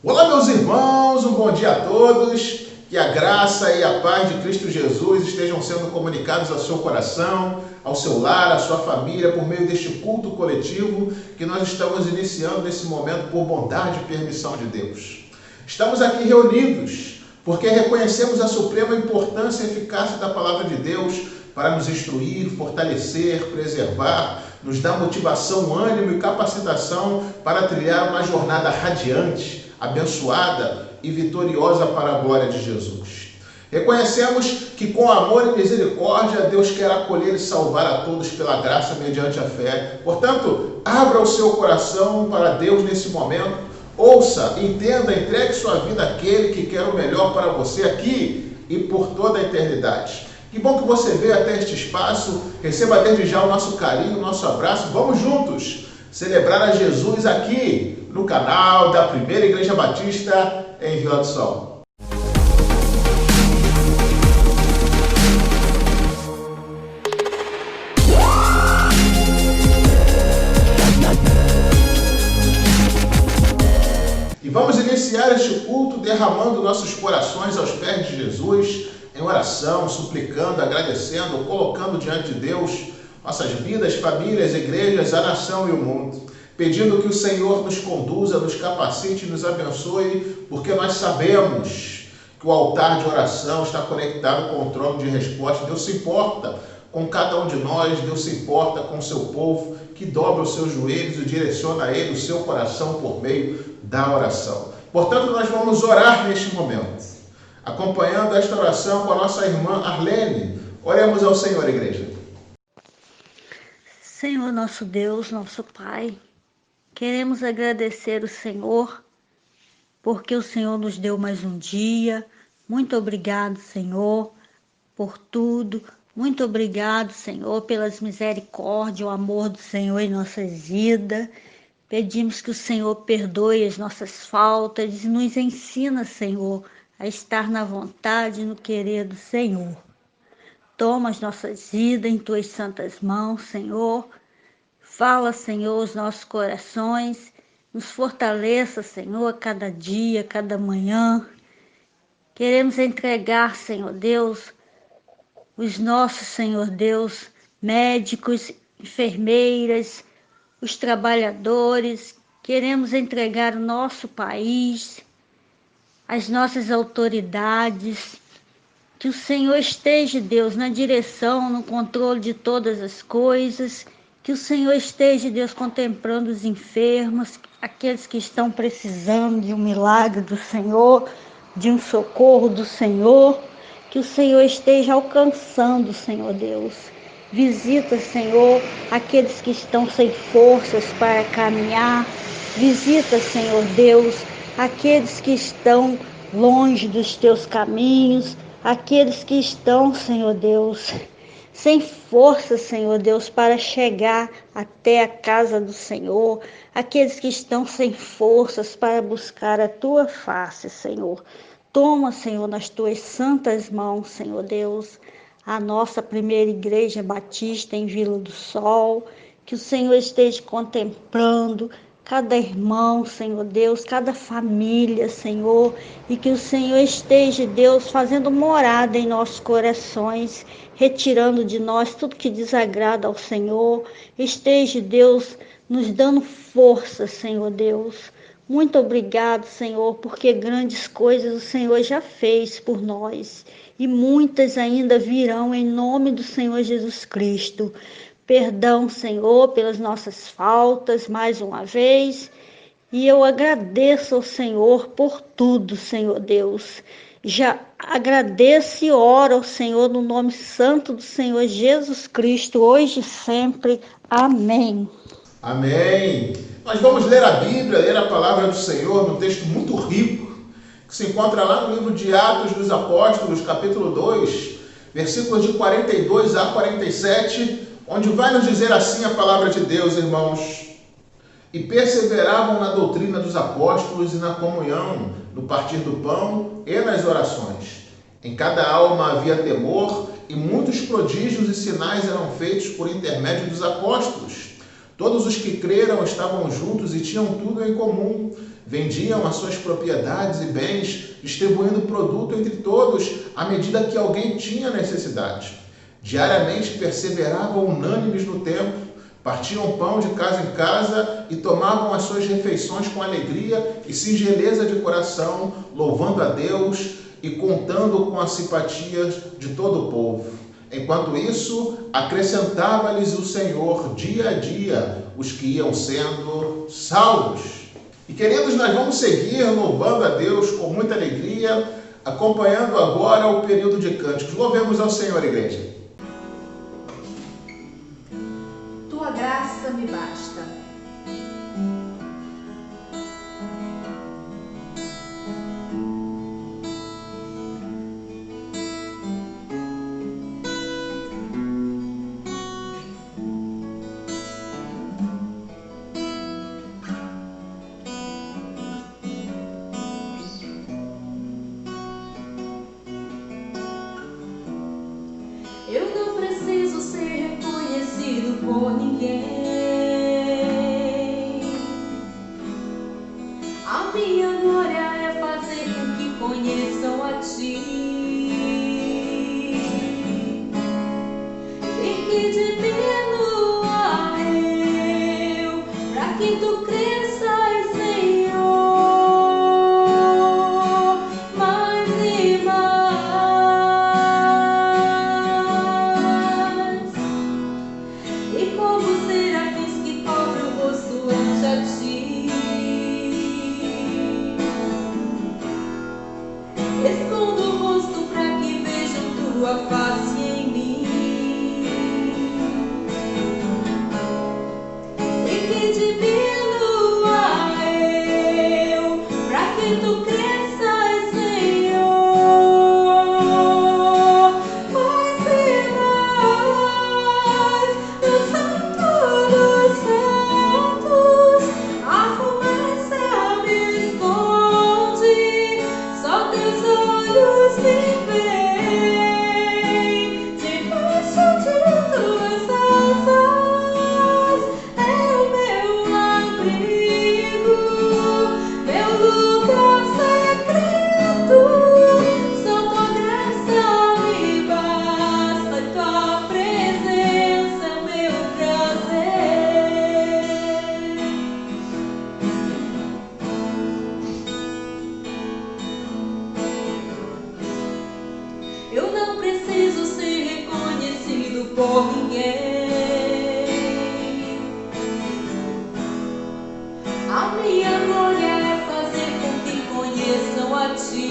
Olá, meus irmãos, um bom dia a todos. Que a graça e a paz de Cristo Jesus estejam sendo comunicados ao seu coração, ao seu lar, à sua família, por meio deste culto coletivo que nós estamos iniciando nesse momento por bondade e permissão de Deus. Estamos aqui reunidos porque reconhecemos a suprema importância e eficácia da palavra de Deus para nos instruir, fortalecer, preservar, nos dar motivação, ânimo e capacitação para trilhar uma jornada radiante, abençoada e vitoriosa para a glória de Jesus. Reconhecemos que com amor e misericórdia Deus quer acolher e salvar a todos pela graça mediante a fé. Portanto, abra o seu coração para Deus nesse momento, ouça, entenda, entregue sua vida àquele que quer o melhor para você aqui e por toda a eternidade. Que bom que você veio até este espaço, receba desde já o nosso carinho, o nosso abraço. Vamos juntos celebrar a Jesus aqui no canal da Primeira Igreja Batista em Vila do Sol. E vamos iniciar este culto derramando nossos corações aos pés de Jesus, em oração, suplicando, agradecendo, colocando diante de Deus nossas vidas, famílias, igrejas, a nação e o mundo, pedindo que o Senhor nos conduza, nos capacite e nos abençoe, porque nós sabemos que o altar de oração está conectado com o trono de resposta. Deus se importa com cada um de nós, Deus se importa com o seu povo, que dobra os seus joelhos e direciona a ele o seu coração por meio da oração. Portanto, nós vamos orar neste momento, acompanhando esta oração com a nossa irmã Arlene. Oremos ao Senhor, igreja. Senhor nosso Deus, nosso Pai, queremos agradecer o Senhor, porque o Senhor nos deu mais um dia. Muito obrigado, Senhor, por tudo. Muito obrigado, Senhor, pelas misericórdias, o amor do Senhor em nossas vidas. Pedimos que o Senhor perdoe as nossas faltas e nos ensina, Senhor, a estar na vontade e no querer do Senhor. Toma as nossas vidas em tuas santas mãos, Senhor. Fala, Senhor, os nossos corações. Nos fortaleça, Senhor, a cada dia, a cada manhã. Queremos entregar, Senhor Deus, os nossos, Senhor Deus, médicos, enfermeiras, os trabalhadores. Queremos entregar o nosso país, as nossas autoridades. Que o Senhor esteja, Deus, na direção, no controle de todas as coisas. Que o Senhor esteja, Deus, contemplando os enfermos, aqueles que estão precisando de um milagre do Senhor, de um socorro do Senhor. Que o Senhor esteja alcançando, Senhor Deus. Visita, Senhor, aqueles que estão sem forças para caminhar. Visita, Senhor Deus, aqueles que estão longe dos teus caminhos. Aqueles que estão, Senhor Deus, sem força, Senhor Deus, para chegar até a casa do Senhor. Aqueles que estão sem forças para buscar a tua face, Senhor. Toma, Senhor, nas tuas santas mãos, Senhor Deus, a nossa Primeira Igreja Batista em Vila do Sol. Que o Senhor esteja contemplando cada irmão, Senhor Deus, cada família, Senhor, e que o Senhor esteja, Deus, fazendo morada em nossos corações, retirando de nós tudo que desagrada ao Senhor. Esteja, Deus, nos dando força, Senhor Deus. Muito obrigado, Senhor, porque grandes coisas o Senhor já fez por nós e muitas ainda virão em nome do Senhor Jesus Cristo. Perdão, Senhor, pelas nossas faltas mais uma vez. E eu agradeço ao Senhor por tudo, Senhor Deus. Já agradeço e oro ao Senhor no nome santo do Senhor Jesus Cristo, hoje e sempre. Amém. Amém. Nós vamos ler a Bíblia, ler a palavra do Senhor num texto muito rico, que se encontra lá no livro de Atos dos Apóstolos, capítulo 2, versículos de 42 a 47, onde vai nos dizer assim a palavra de Deus, irmãos: e perseveravam na doutrina dos apóstolos e na comunhão, no partir do pão e nas orações. Em cada alma havia temor, e muitos prodígios e sinais eram feitos por intermédio dos apóstolos. Todos os que creram estavam juntos e tinham tudo em comum. vendiam as suas propriedades e bens, distribuindo produto entre todos à medida que alguém tinha necessidade. Diariamente perseveravam unânimes no templo, partiam pão de casa em casa e tomavam as suas refeições com alegria e singeleza de coração, louvando a Deus e contando com a simpatia de todo o povo. Enquanto isso, acrescentava-lhes o Senhor dia a dia os que iam sendo salvos. E queridos, nós vamos seguir louvando a Deus com muita alegria, acompanhando agora o período de cânticos. Louvemos ao Senhor, igreja. Tua graça me basta. Eu não preciso ser reconhecido por ninguém. A minha glória é fazer com que conheçam a Ti. E que diminua eu, pra que Tu cresças, Senhor, mais e mais. E como serafins que cobrem o rosto ante a Ti, escondo o rosto para que vejam Tua face em mim. E que diminua eu, para que Tu cresças, Senhor, mais e mais. No Santo dos Santos, a fumaça me esconde, só Teus olhos me veem. Debaixo de Tuas asas é o meu abrigo, meu lugar secreto. Só Tua graça me basta, Tua presença é meu prazer. Eu não preciso ser reconhecido por ninguém. A minha glória é fazer com que conheçam a Ti.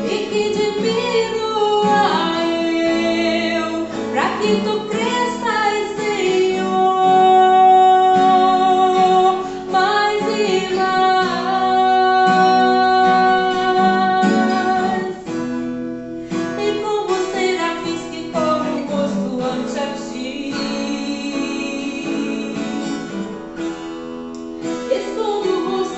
E que diminua eu, pra que Tu cresças, Senhor, mais e mais. E como serafins que cobrem o rosto ante a Ti, escondo o rosto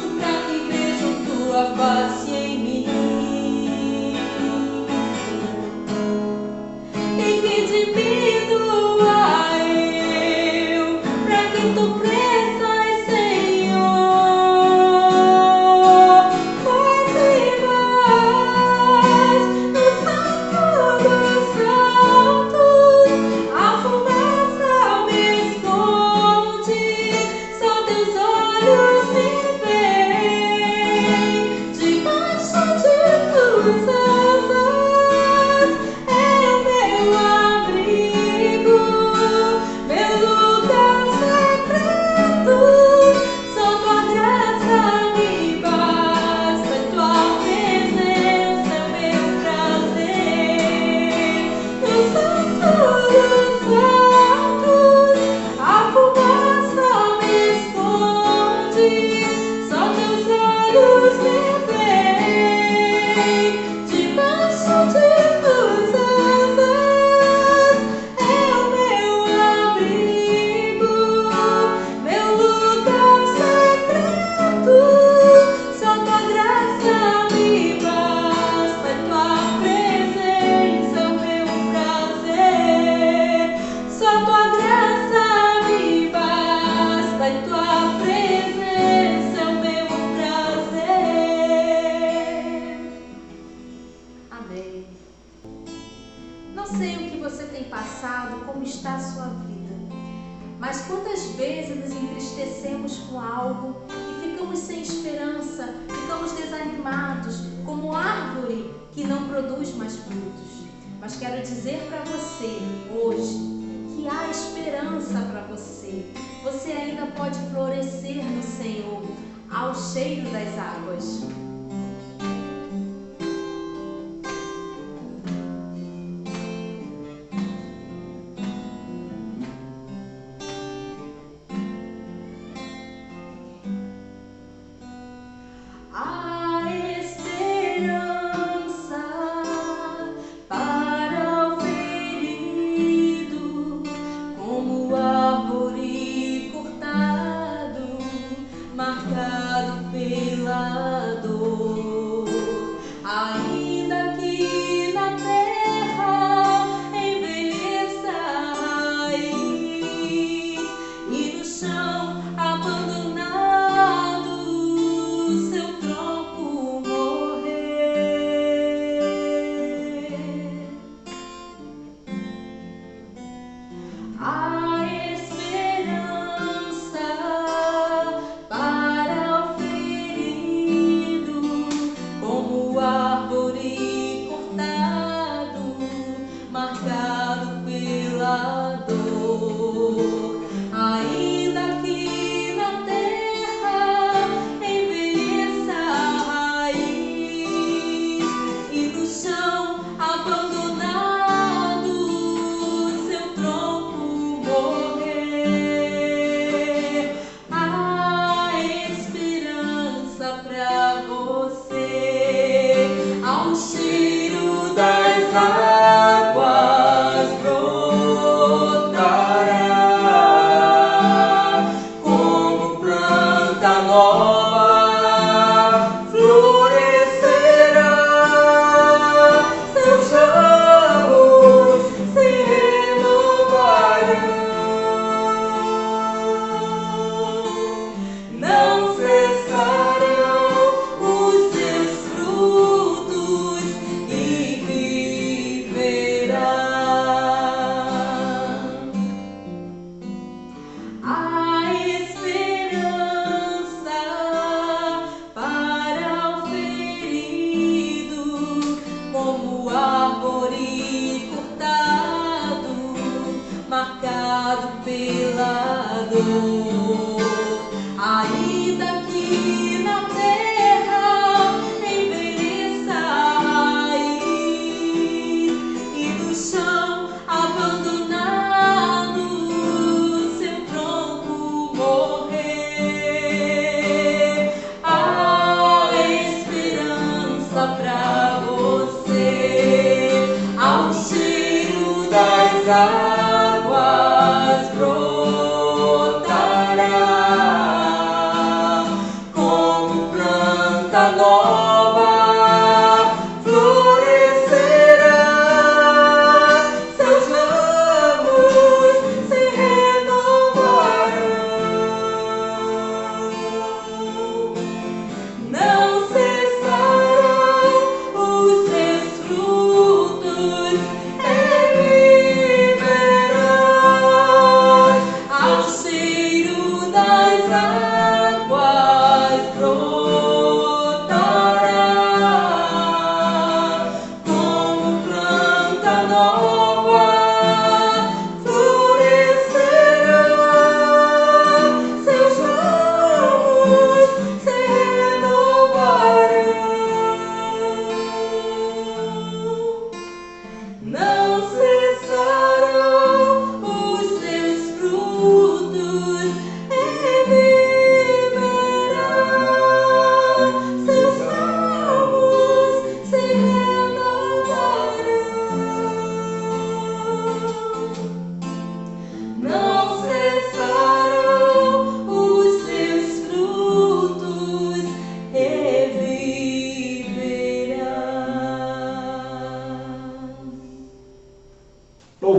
crescemos com algo e ficamos sem esperança, ficamos desanimados, como árvore que não produz mais frutos. Mas quero dizer para você hoje que há esperança para você. Você ainda pode florescer no Senhor, ao cheiro das águas.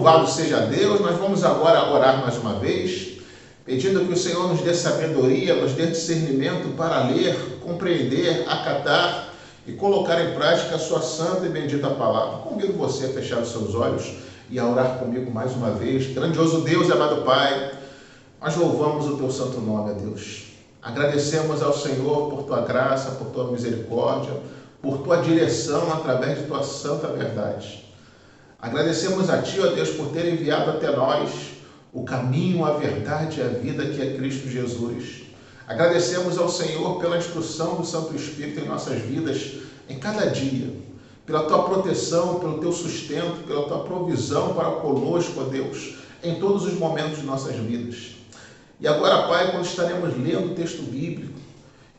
Louvado seja Deus. Nós vamos agora orar mais uma vez, pedindo que o Senhor nos dê sabedoria, nos dê discernimento para ler, compreender, acatar e colocar em prática a sua santa e bendita palavra. Convido você a fechar os seus olhos e a orar comigo mais uma vez. Grandioso Deus e amado Pai, Nós louvamos o teu santo nome, ó Deus. Agradecemos ao Senhor por tua graça, por tua misericórdia, por tua direção através de tua santa verdade. Agradecemos a ti, ó Deus, por ter enviado até nós o caminho, a verdade e a vida que é Cristo Jesus. Agradecemos ao Senhor pela instrução do Santo Espírito em nossas vidas, em cada dia, pela tua proteção, pelo teu sustento, pela tua provisão para conosco, ó Deus, em todos os momentos de nossas vidas. E agora, Pai, quando estaremos lendo o texto bíblico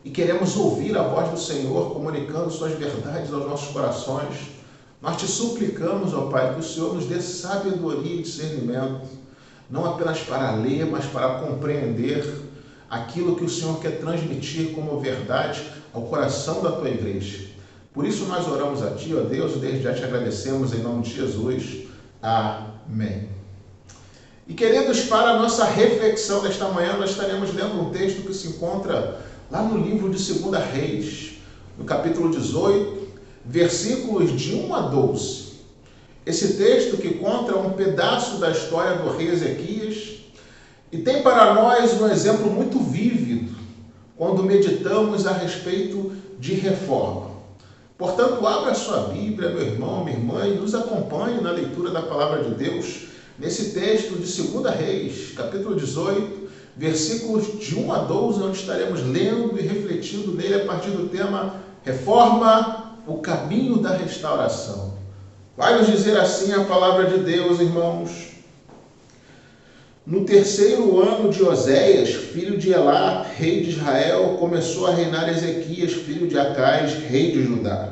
e queremos ouvir a voz do Senhor comunicando suas verdades aos nossos corações, nós te suplicamos, ó Pai, que o Senhor nos dê sabedoria e discernimento, não apenas para ler, mas para compreender aquilo que o Senhor quer transmitir como verdade ao coração da tua igreja. Por isso nós oramos a ti, ó Deus, e desde já te agradecemos em nome de Jesus. Amém. E queridos, para a nossa reflexão desta manhã, nós estaremos lendo um texto que se encontra lá no livro de 2 Reis, no capítulo 18, versículos de 1 a 12. Esse texto que conta um pedaço da história do rei Ezequias e tem para nós um exemplo muito vívido quando meditamos a respeito de reforma. Portanto, abra a sua Bíblia, meu irmão, minha irmã, e nos acompanhe na leitura da Palavra de Deus, nesse texto de 2 Reis, capítulo 18, versículos de 1 a 12, onde estaremos lendo e refletindo nele a partir do tema Reforma, o caminho da restauração. Vai nos dizer assim a Palavra de Deus, irmãos. No 3º ano de Oséias, filho de Elá, rei de Israel, começou a reinar Ezequias, filho de Acais, rei de Judá.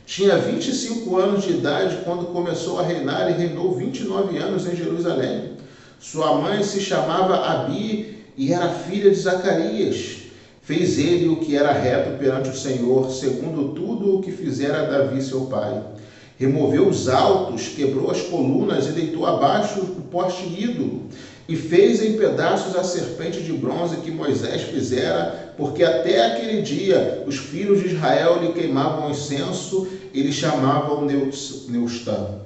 Tinha 25 anos de idade quando começou a reinar e reinou 29 anos em Jerusalém. Sua mãe se chamava Abi e era filha de Zacarias. Fez ele o que era reto perante o Senhor, segundo tudo o que fizera Davi seu pai. Removeu os altos, quebrou as colunas e deitou abaixo o poste ídolo. E fez em pedaços a serpente de bronze que Moisés fizera, porque até aquele dia os filhos de Israel lhe queimavam incenso e lhe chamavam Neustã.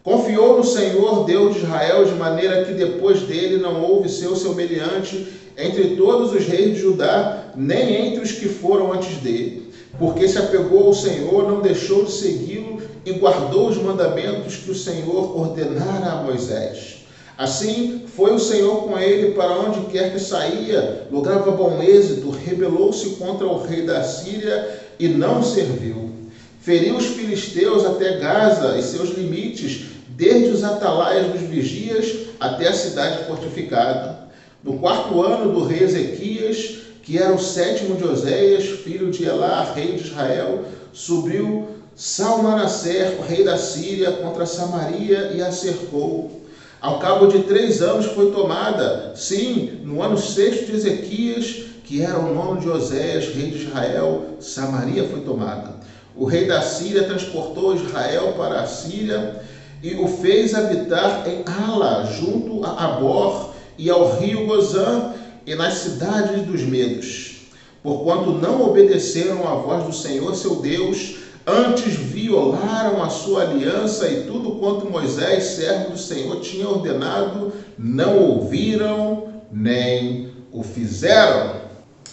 Confiou no Senhor, Deus de Israel, de maneira que depois dele não houve seu semelhante entre todos os reis de Judá, nem entre os que foram antes dele. Porque se apegou ao Senhor, não deixou de segui-lo e guardou os mandamentos que o Senhor ordenara a Moisés. Assim foi o Senhor com ele para onde quer que saía, lograva bom êxito, rebelou-se contra o rei da Síria e não serviu. Feriu os filisteus até Gaza e seus limites, desde os atalaias dos vigias até a cidade fortificada. No 4º ano do rei Ezequias, que era o 7º de Oséias, filho de Elá, rei de Israel, subiu Salmanaser, o rei da Síria, contra Samaria e a cercou. Ao cabo de 3 anos foi tomada, sim, no ano 6º de Ezequias, que era o 9º de Oséias, rei de Israel, Samaria foi tomada. O rei da Síria transportou Israel para a Síria e o fez habitar em Ala, junto a Abor e ao rio Gozã e nas cidades dos medos. Porquanto não obedeceram à voz do Senhor seu Deus, antes violaram a sua aliança e tudo quanto Moisés, servo do Senhor, tinha ordenado, não ouviram nem o fizeram.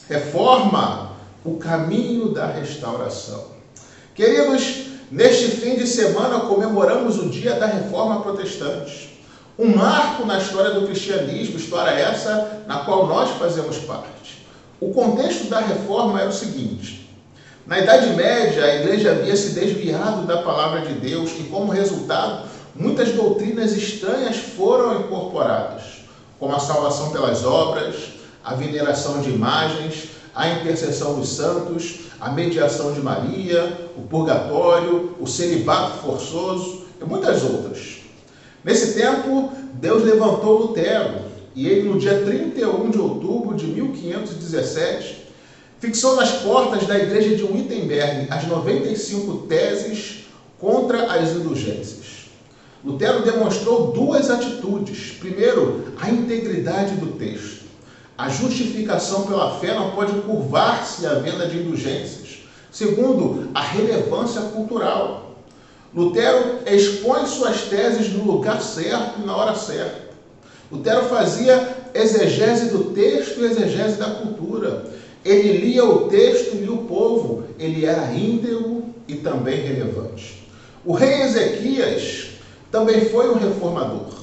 Reforma, o caminho da restauração. Queridos, neste fim de semana comemoramos o dia da Reforma Protestante. Um marco na história do cristianismo, história essa na qual nós fazemos parte. O contexto da Reforma era o seguinte: na Idade Média, a igreja havia se desviado da palavra de Deus e, como resultado, muitas doutrinas estranhas foram incorporadas, como a salvação pelas obras, a veneração de imagens, a intercessão dos santos, a mediação de Maria, o purgatório, o celibato forçoso e muitas outras. Nesse tempo, Deus levantou Lutero e ele, no dia 31 de outubro de 1517, fixou nas portas da igreja de Wittenberg as 95 teses contra as indulgências. Lutero demonstrou 2 atitudes. Primeiro, a integridade do texto. A justificação pela fé não pode curvar-se à venda de indulgências. Segundo, a relevância cultural. Lutero expõe suas teses no lugar certo e na hora certa. Lutero fazia exegese do texto e exegese da cultura. Ele lia o texto e lia o povo. Ele era íntegro e também relevante. O rei Ezequias também foi um reformador.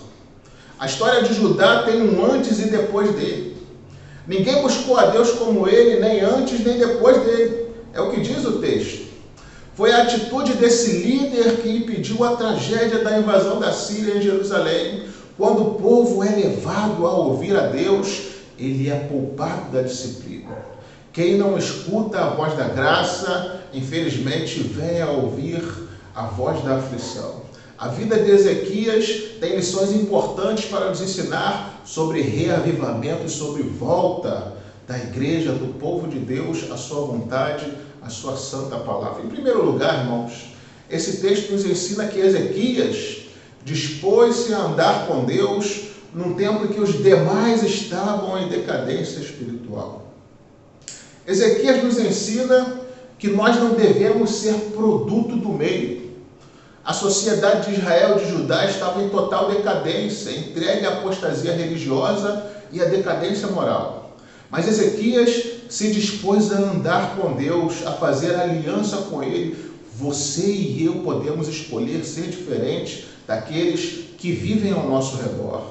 A história de Judá tem um antes e depois dele. Ninguém buscou a Deus como ele, nem antes nem depois dele. É o que diz o texto. Foi a atitude desse líder que impediu a tragédia da invasão da Síria em Jerusalém. Quando o povo é levado a ouvir a Deus, ele é poupado da disciplina. Quem não escuta a voz da graça, infelizmente, vem a ouvir a voz da aflição. A vida de Ezequias tem lições importantes para nos ensinar sobre reavivamento e sobre volta da igreja, do povo de Deus, à sua vontade, à sua santa palavra. Em primeiro lugar, irmãos, esse texto nos ensina que Ezequias dispôs-se a andar com Deus num tempo em que os demais estavam em decadência espiritual. Ezequias nos ensina que nós não devemos ser produto do meio. A sociedade de Israel e de Judá estava em total decadência, entregue à apostasia religiosa e à decadência moral. Mas Ezequias se dispôs a andar com Deus, a fazer aliança com Ele. Você e eu podemos escolher ser diferentes daqueles que vivem ao nosso redor.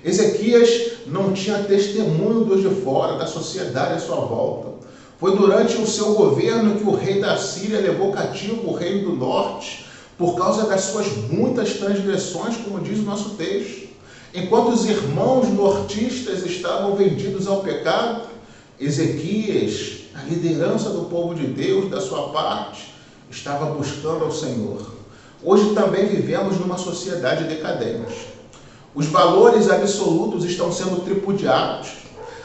Ezequias não tinha testemunho dos de fora, da sociedade à sua volta. Foi durante o seu governo que o rei da Síria levou cativo o reino do norte, por causa das suas muitas transgressões, como diz o nosso texto. Enquanto os irmãos nortistas estavam vendidos ao pecado, Ezequias, a liderança do povo de Deus, da sua parte, estava buscando ao Senhor. Hoje também vivemos numa sociedade decadente. Os valores absolutos estão sendo tripudiados.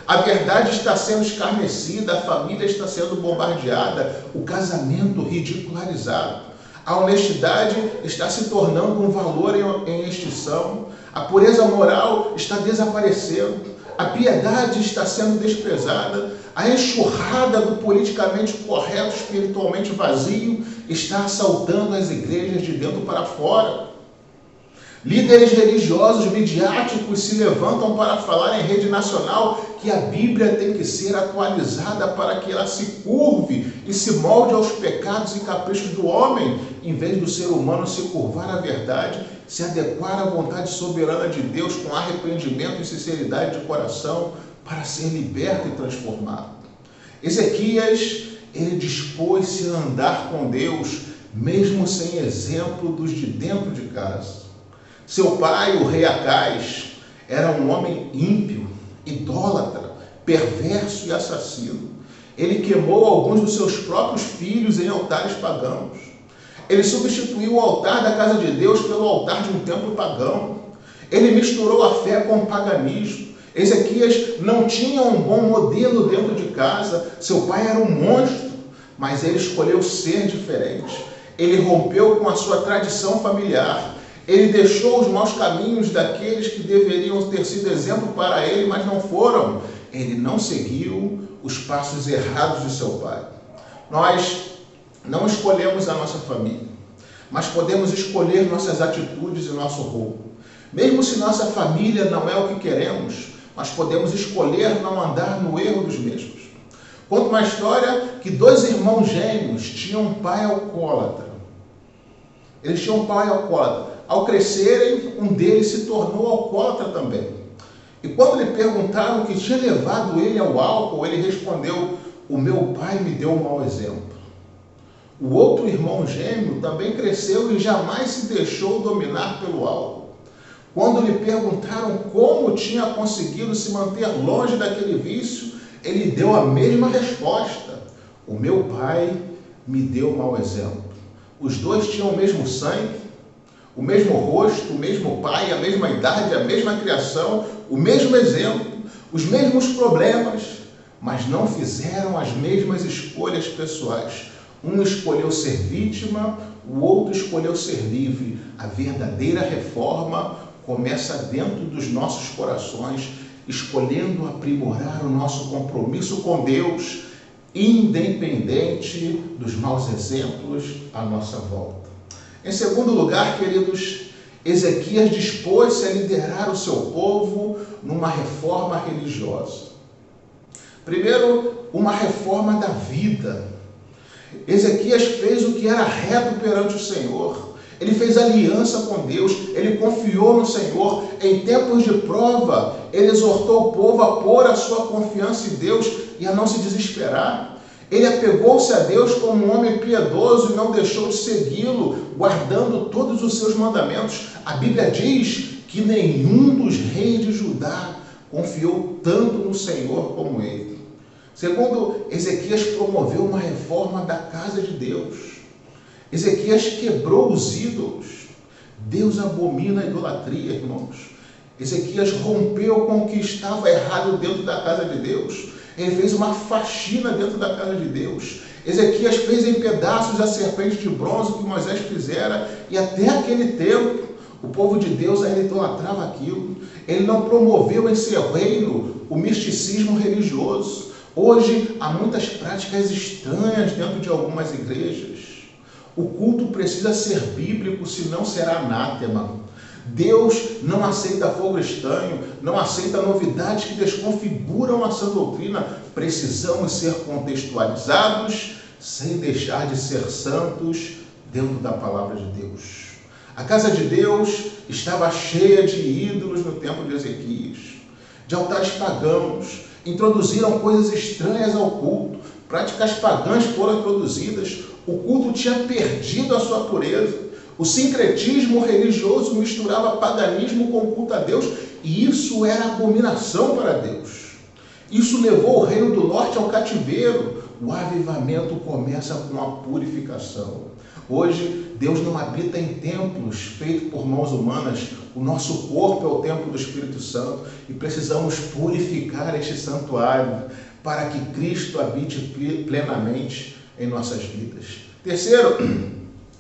A verdade está sendo escarnecida, a família está sendo bombardeada, o casamento ridicularizado. A honestidade está se tornando um valor em extinção. A pureza moral está desaparecendo. A piedade está sendo desprezada. A enxurrada do politicamente correto, espiritualmente vazio, está assaltando as igrejas de dentro para fora. Líderes religiosos midiáticos se levantam para falar em rede nacional que a Bíblia tem que ser atualizada para que ela se curve e se molde aos pecados e caprichos do homem, em vez do ser humano se curvar à verdade, se adequar à vontade soberana de Deus com arrependimento e sinceridade de coração para ser liberto e transformado. Ezequias, ele dispôs-se a andar com Deus, mesmo sem exemplo dos de dentro de casa. Seu pai, o rei Acais, era um homem ímpio, idólatra, perverso e assassino. Ele queimou alguns dos seus próprios filhos em altares pagãos. Ele substituiu o altar da casa de Deus pelo altar de um templo pagão. Ele misturou a fé com o paganismo. Ezequias não tinha um bom modelo dentro de casa. Seu pai era um monstro, mas ele escolheu ser diferente. Ele rompeu com a sua tradição familiar. Ele deixou os maus caminhos daqueles que deveriam ter sido exemplo para ele, mas não foram. Ele não seguiu os passos errados de seu pai. Nós não escolhemos a nossa família, mas podemos escolher nossas atitudes e nosso rumo. Mesmo se nossa família não é o que queremos, mas podemos escolher não andar no erro dos mesmos. Conta uma história que 2 irmãos gêmeos tinham um pai alcoólatra. Eles tinham um pai alcoólatra. Ao crescerem, um deles se tornou alcoólatra também. E quando lhe perguntaram o que tinha levado ele ao álcool, ele respondeu: o meu pai me deu um mau exemplo. O outro irmão gêmeo também cresceu e jamais se deixou dominar pelo álcool. Quando lhe perguntaram como tinha conseguido se manter longe daquele vício, ele deu a mesma resposta: o meu pai me deu um mau exemplo. Os dois tinham o mesmo sangue, o mesmo rosto, o mesmo pai, a mesma idade, a mesma criação, o mesmo exemplo, os mesmos problemas, mas não fizeram as mesmas escolhas pessoais. Um escolheu ser vítima, o outro escolheu ser livre. A verdadeira reforma começa dentro dos nossos corações, escolhendo aprimorar o nosso compromisso com Deus, independente dos maus exemplos à nossa volta. Em segundo lugar, queridos, Ezequias dispôs-se a liderar o seu povo numa reforma religiosa. Primeiro, uma reforma da vida. Ezequias fez o que era reto perante o Senhor. Ele fez aliança com Deus, ele confiou no Senhor. Em tempos de prova, ele exortou o povo a pôr a sua confiança em Deus e a não se desesperar. Ele apegou-se a Deus como um homem piedoso e não deixou de segui-lo, guardando todos os seus mandamentos. A Bíblia diz que nenhum dos reis de Judá confiou tanto no Senhor como ele. Segundo, Ezequias promoveu uma reforma da casa de Deus. Ezequias quebrou os ídolos. Deus abomina a idolatria, irmãos. Ezequias rompeu com o que estava errado dentro da casa de Deus. Ele fez uma faxina dentro da casa de Deus. Ezequias fez em pedaços a serpente de bronze que Moisés fizera, e até aquele tempo o povo de Deus ainda idolatrava aquilo. Ele não promoveu em seu reino o misticismo religioso. Hoje há muitas práticas estranhas dentro de algumas igrejas. O culto precisa ser bíblico, senão será anátema. Deus não aceita fogo estranho, não aceita novidades que desconfiguram a sã doutrina. Precisamos ser contextualizados sem deixar de ser santos dentro da palavra de Deus. A casa de Deus estava cheia de ídolos no tempo de Ezequias, de altares pagãos. Introduziram coisas estranhas ao culto, práticas pagãs foram introduzidas, o culto tinha perdido a sua pureza. O sincretismo religioso misturava paganismo com culto a Deus, e isso era abominação para Deus. Isso levou o reino do norte ao cativeiro. O avivamento começa com a purificação. Hoje, Deus não habita em templos feitos por mãos humanas. O nosso corpo é o templo do Espírito Santo e precisamos purificar este santuário para que Cristo habite plenamente em nossas vidas. Terceiro,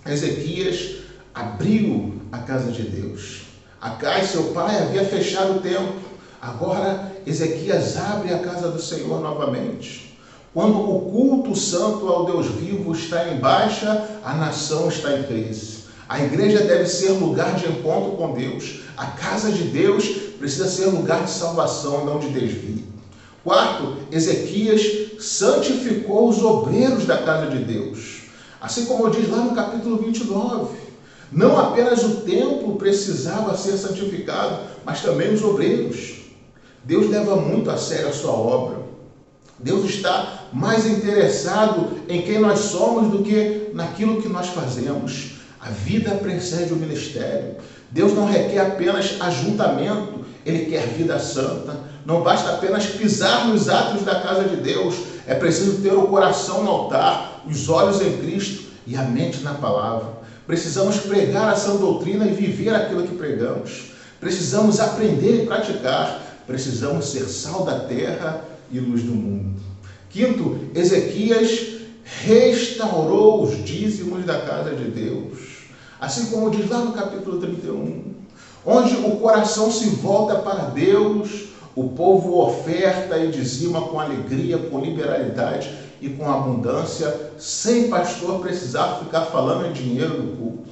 Ezequias abriu a casa de Deus. Acais, seu pai, havia fechado o templo. Agora Ezequias abre a casa do Senhor novamente. Quando o culto santo ao Deus vivo está em baixa, a nação está em crise. A igreja deve ser lugar de encontro com Deus. A casa de Deus precisa ser lugar de salvação, não de desvio. Quarto, Ezequias santificou os obreiros da casa de Deus. Assim como diz lá no capítulo 29, não apenas o templo precisava ser santificado, mas também os obreiros. Deus leva muito a sério a sua obra. Deus está mais interessado em quem nós somos do que naquilo que nós fazemos. A vida precede o ministério. Deus não requer apenas ajuntamento, Ele quer vida santa. Não basta apenas pisar nos átrios da casa de Deus, é preciso ter o coração no altar, os olhos em Cristo e a mente na palavra. Precisamos pregar a sã doutrina e viver aquilo que pregamos. Precisamos aprender e praticar. Precisamos ser sal da terra e luz do mundo. Quinto, Ezequias restaurou os dízimos da casa de Deus. Assim como diz lá no capítulo 31, onde o coração se volta para Deus, o povo oferta e dizima com alegria, com liberalidade e com abundância, sem pastor precisar ficar falando em dinheiro no culto.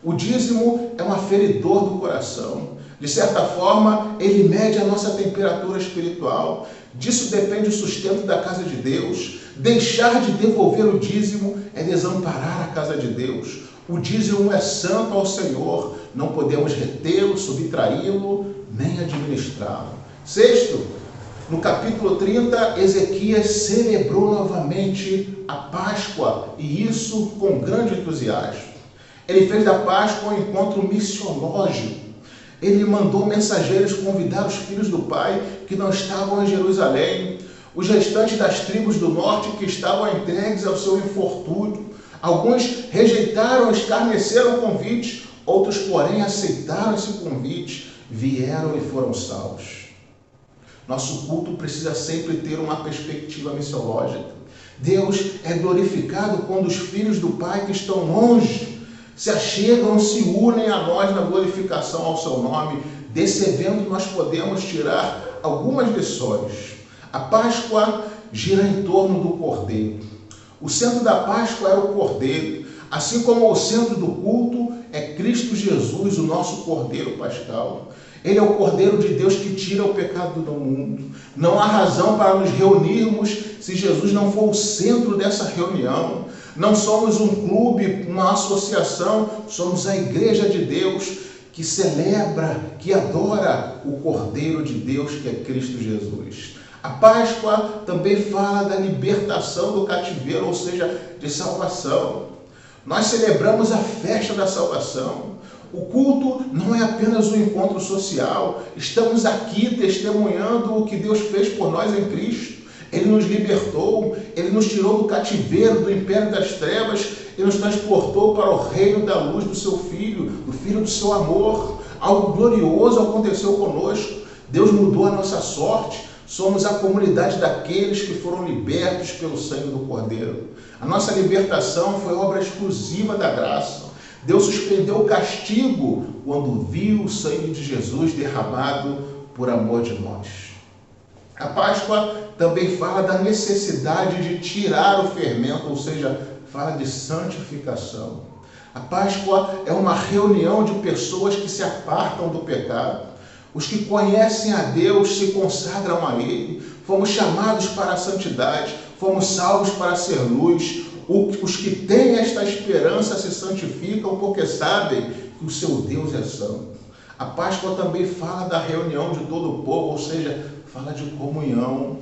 O dízimo é um aferidor do coração. De certa forma, ele mede a nossa temperatura espiritual. Disso depende o sustento da casa de Deus. Deixar de devolver o dízimo é desamparar a casa de Deus. O dízimo é santo ao Senhor. Não podemos retê-lo, subtraí-lo, nem administrá-lo. Sexto, no capítulo 30, Ezequias celebrou novamente a Páscoa, e isso com grande entusiasmo. Ele fez da Páscoa um encontro missionológico. Ele mandou mensageiros convidar os filhos do pai que não estavam em Jerusalém, os restantes das tribos do norte que estavam entregues ao seu infortúnio. Alguns rejeitaram, escarneceram o convite, outros, porém, aceitaram esse convite, vieram e foram salvos. Nosso culto precisa sempre ter uma perspectiva missiológica. Deus é glorificado quando os filhos do Pai que estão longe se achegam, se unem a nós na glorificação ao seu nome. Desse evento nós podemos tirar algumas lições. A Páscoa gira em torno do Cordeiro. O centro da Páscoa era o Cordeiro, assim como o centro do culto é Cristo Jesus, o nosso Cordeiro Pascal. Ele é o Cordeiro de Deus que tira o pecado do mundo. Não há razão para nos reunirmos se Jesus não for o centro dessa reunião. Não somos um clube, uma associação, somos a Igreja de Deus que celebra, que adora o Cordeiro de Deus, que é Cristo Jesus. A Páscoa também fala da libertação do cativeiro, ou seja, de salvação. Nós celebramos a festa da salvação. O culto não é apenas um encontro social. Estamos aqui testemunhando o que Deus fez por nós em Cristo. Ele nos libertou, Ele nos tirou do cativeiro, do império das trevas, e nos transportou para o reino da luz do seu Filho, do Filho do seu amor. Algo glorioso aconteceu conosco. Deus mudou a nossa sorte. Somos a comunidade daqueles que foram libertos pelo sangue do Cordeiro. A nossa libertação foi obra exclusiva da graça. Deus suspendeu o castigo quando viu o sangue de Jesus derramado por amor de nós. A Páscoa também fala da necessidade de tirar o fermento, ou seja, fala de santificação. A Páscoa é uma reunião de pessoas que se apartam do pecado. Os que conhecem a Deus se consagram a Ele. Fomos chamados para a santidade, fomos salvos para ser luz. Os que têm esta esperança se santificam porque sabem que o seu Deus é santo. A Páscoa também fala da reunião de todo o povo, ou seja, fala de comunhão.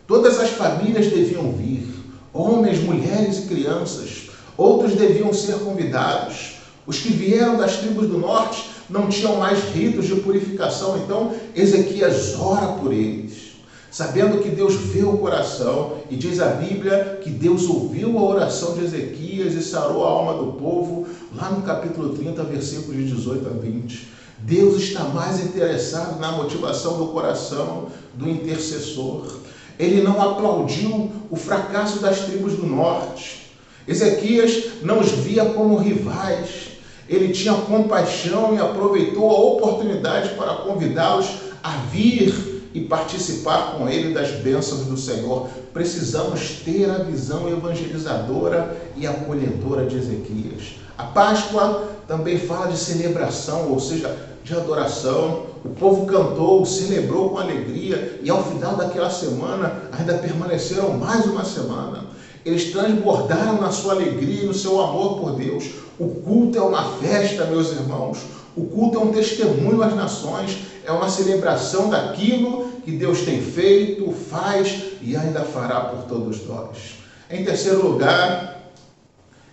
Todas as famílias deviam vir, homens, mulheres e crianças. Outros deviam ser convidados. Os que vieram das tribos do norte não tinham mais ritos de purificação, então Ezequias ora por eles, sabendo que Deus vê o coração, e diz a Bíblia que Deus ouviu a oração de Ezequias e sarou a alma do povo, lá no capítulo 30, versículos de 18 a 20. Deus está mais interessado na motivação do coração do intercessor. Ele não aplaudiu o fracasso das tribos do norte. Ezequias não os via como rivais. Ele tinha compaixão e aproveitou a oportunidade para convidá-los a vir e participar com ele das bênçãos do Senhor. Precisamos ter a visão evangelizadora e acolhedora de Ezequias. A Páscoa também fala de celebração, ou seja, de adoração. O povo cantou, celebrou com alegria e ao final daquela semana ainda permaneceram mais uma semana. Eles transbordaram na sua alegria e no seu amor por Deus. O culto é uma festa, meus irmãos. O culto é um testemunho às nações. É uma celebração daquilo que Deus tem feito, faz e ainda fará por todos nós. Em terceiro lugar,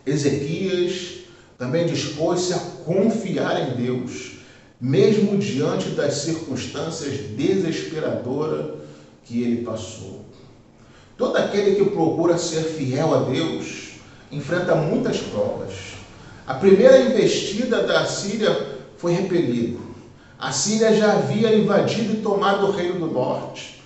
Ezequias também dispôs-se a confiar em Deus, mesmo diante das circunstâncias desesperadoras que ele passou. Todo aquele que procura ser fiel a Deus enfrenta muitas provas. A primeira investida da Síria foi repelida. A Síria já havia invadido e tomado o reino do norte.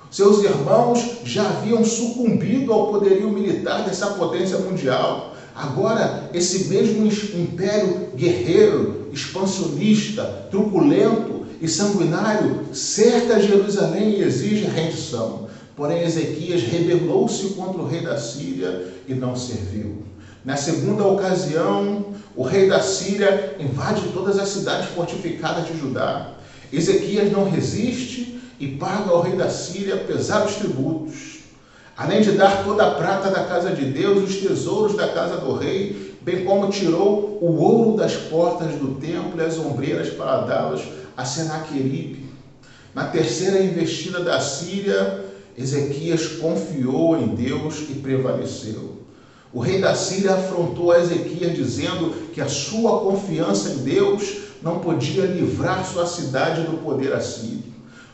Seus irmãos já haviam sucumbido ao poderio militar dessa potência mundial. Agora, esse mesmo império guerreiro, expansionista, truculento e sanguinário cerca Jerusalém e exige rendição. Porém, Ezequias rebelou-se contra o rei da Síria e não serviu. Na segunda ocasião, o rei da Síria invade todas as cidades fortificadas de Judá. Ezequias não resiste e paga ao rei da Síria pesados tributos. Além de dar toda a prata da casa de Deus, os tesouros da casa do rei, bem como tirou o ouro das portas do templo e as ombreiras para dá-las a Senaqueribe. Na terceira investida da Síria, Ezequias confiou em Deus e prevaleceu. O rei da Síria afrontou a Ezequias dizendo que a sua confiança em Deus não podia livrar sua cidade do poder assírio.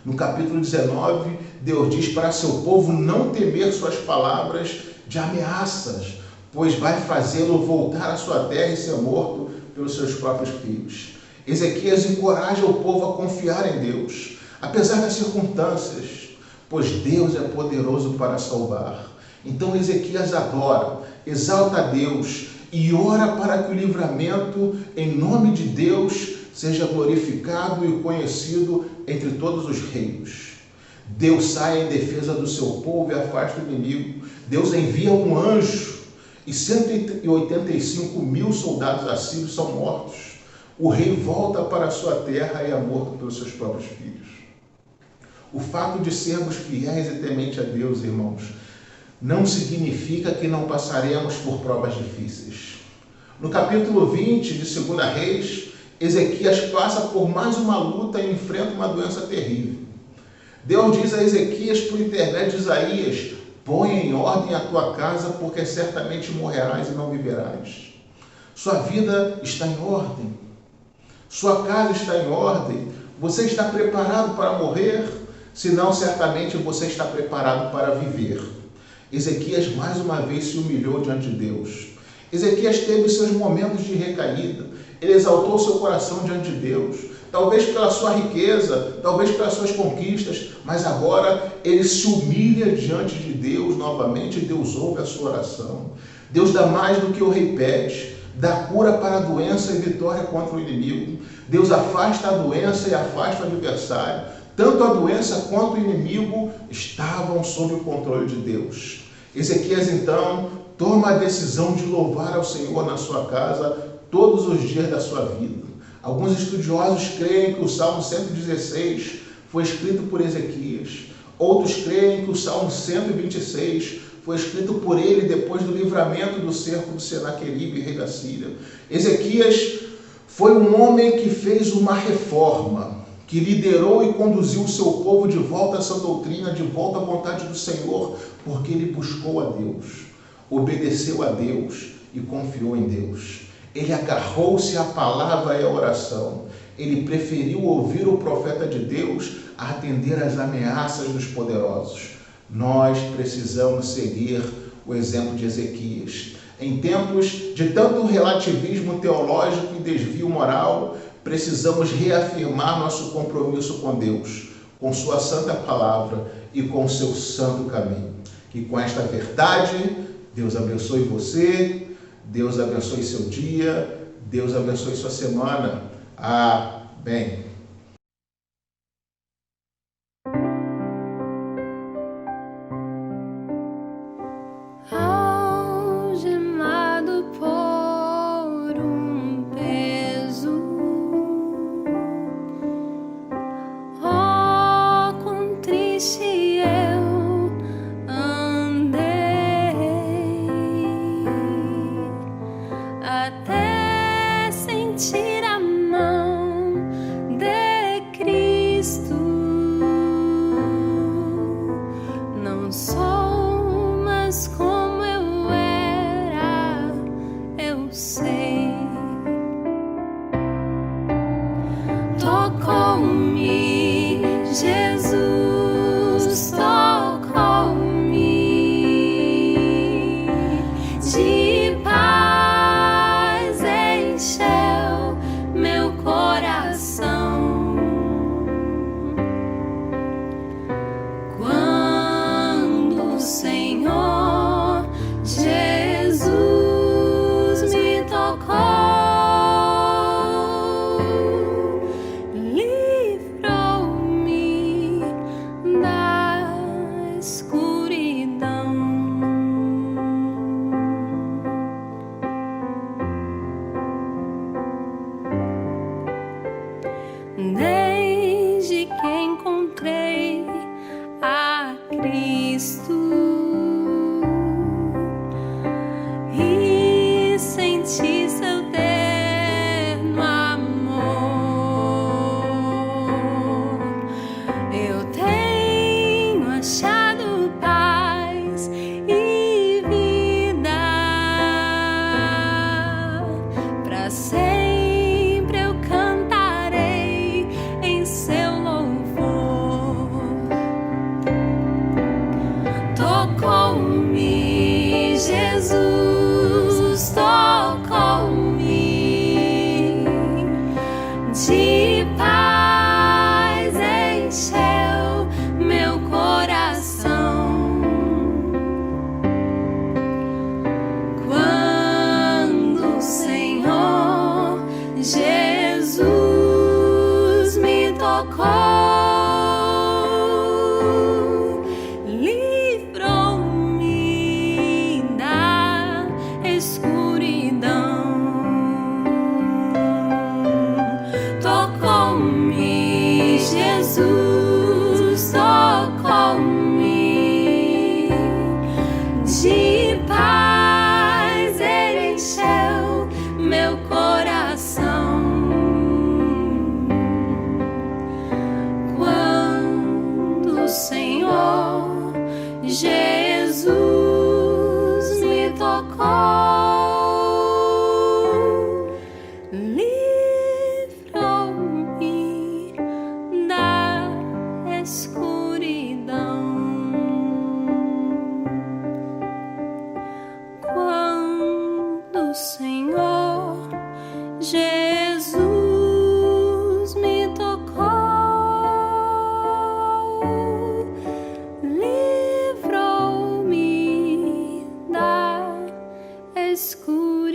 No capítulo 19, Deus diz para seu povo não temer suas palavras de ameaças, pois vai fazê-lo voltar à sua terra e ser morto pelos seus próprios filhos. Ezequias encoraja o povo a confiar em Deus, apesar das circunstâncias, pois Deus é poderoso para salvar. Então Ezequias adora, exalta a Deus e ora para que o livramento em nome de Deus seja glorificado e conhecido entre todos os reinos. Deus sai em defesa do seu povo e afasta o inimigo. Deus envia um anjo e 185 mil soldados assírios são mortos. O rei volta para a sua terra e é morto pelos seus próprios filhos. O fato de sermos fiéis e tementes a Deus, irmãos, não significa que não passaremos por provas difíceis. No capítulo 20 de 2 Reis, Ezequias passa por mais uma luta e enfrenta uma doença terrível. Deus diz a Ezequias, por intermédio de Isaías: põe em ordem a tua casa, porque certamente morrerás e não viverás. Sua vida está em ordem. Sua casa está em ordem. Você está preparado para morrer? Senão, certamente você está preparado para viver. Ezequias mais uma vez se humilhou diante de Deus. Ezequias teve seus momentos de recaída. Ele exaltou seu coração diante de Deus. Talvez pela sua riqueza, talvez pelas suas conquistas, mas agora ele se humilha diante de Deus novamente e Deus ouve a sua oração. Deus dá mais do que o rei pede, dá cura para a doença e vitória contra o inimigo. Deus afasta a doença e afasta o adversário. Tanto a doença quanto o inimigo estavam sob o controle de Deus. Ezequias então toma a decisão de louvar ao Senhor na sua casa todos os dias da sua vida. Alguns estudiosos creem que o Salmo 116 foi escrito por Ezequias. Outros creem que o Salmo 126 foi escrito por ele depois do livramento do cerco do Senaqueribe, rei da Síria. Ezequias foi um homem que fez uma reforma, que liderou e conduziu o seu povo de volta à sua doutrina, de volta à vontade do Senhor, porque ele buscou a Deus, obedeceu a Deus e confiou em Deus. Ele agarrou-se à palavra e à oração. Ele preferiu ouvir o profeta de Deus a atender às ameaças dos poderosos. Nós precisamos seguir o exemplo de Ezequias. Em tempos de tanto relativismo teológico e desvio moral, precisamos reafirmar nosso compromisso com Deus, com sua santa palavra e com seu santo caminho. Que com esta verdade, Deus abençoe você, Deus abençoe seu dia, Deus abençoe sua semana. Amém. Algemado por um peso, oh, quão triste eu andei, até sentir a mão de paz ele encheu meu coração. Quando o Senhor Jesus me tocou, livrou-me da escuridão. Quando o Senhor Jesus me tocou, livrou-me da escuridão.